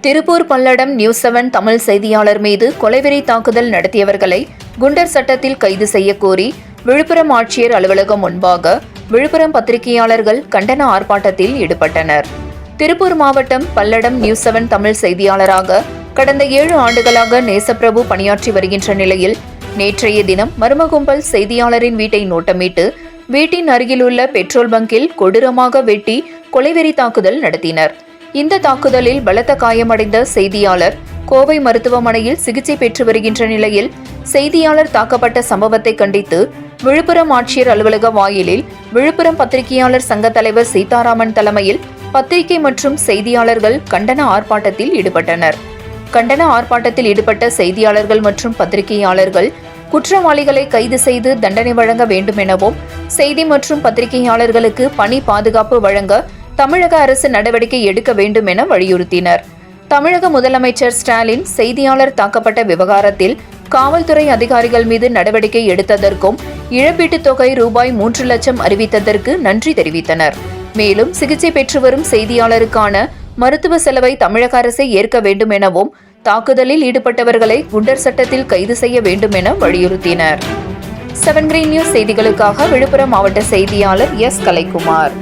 திருப்பூர் பல்லடம் நியூஸ்7 தமிழ் செய்தியாளர் மீது கொலைவெறி தாக்குதல் நடத்தியவர்களை குண்டர் சட்டத்தில் கைது செய்ய கோரி விழுப்புரம் ஆட்சியர் அலுவலகம் முன்பாக விழுப்புரம் பத்திரிகையாளர்கள் கண்டன ஆர்ப்பாட்டத்தில் ஈடுபட்டனர். திருப்பூர் மாவட்டம் பல்லடம் நியூஸ்7 தமிழ் செய்தியாளராக கடந்த 7 ஆண்டுகளாக நேசப்பிரபு பணியாற்றி வருகின்ற நிலையில் நேற்றைய தினம் மர்ம கும்பல் செய்தியாளரின் வீட்டை நோட்டமிட்டு வீட்டின் அருகிலுள்ள பெட்ரோல் பங்கில் கொடூரமாக வெட்டி கொலைவெறி தாக்குதல் நடத்தினர். இந்த தாக்குதலில் பலத்த காயமடைந்த செய்தியாளர் கோவை மருத்துவமனையில் சிகிச்சை பெற்று வருகின்ற நிலையில் செய்தியாளர் தாக்கப்பட்ட சம்பவத்தை கண்டித்து விழுப்புரம் ஆட்சியர் அலுவலக வாயிலில் விழுப்புரம் பத்திரிகையாளர் சங்க தலைவர் சீதாராமன் தலைமையில் பத்திரிகை மற்றும் செய்தியாளர்கள் கண்டன ஆர்ப்பாட்டத்தில் ஈடுபட்டனர். கண்டன ஆர்ப்பாட்டத்தில் ஈடுபட்ட செய்தியாளர்கள் மற்றும் பத்திரிகையாளர்கள் குற்றவாளிகளை கைது செய்து தண்டனை வழங்க வேண்டும் எனவும் செய்தி மற்றும் பத்திரிகையாளர்களுக்கு பணி பாதுகாப்பு வழங்க தமிழக அரசு நடவடிக்கை எடுக்க வேண்டும் என வலியுறுத்தினர். தமிழக முதலமைச்சர் ஸ்டாலின் செய்தியாளர் தாக்கப்பட்ட விவகாரத்தில் காவல்துறை அதிகாரிகள் மீது நடவடிக்கை எடுத்ததற்கும் இழப்பீட்டுத் தொகை ரூபாய் 3 லட்சம் அறிவித்ததற்கு நன்றி தெரிவித்தனர். மேலும் சிகிச்சை பெற்று வரும் செய்தியாளருக்கான மருத்துவ செலவை தமிழக அரசை ஏற்க வேண்டும் எனவும் தாக்குதலில் ஈடுபட்டவர்களை குண்டர் சட்டத்தில் கைது செய்ய வேண்டும் என வலியுறுத்தினர். 7 கிரீன் நியூஸ் செய்திகளுக்காக விழுப்புரம் மாவட்ட செய்தியாளர் எஸ். கலைக்குமார்.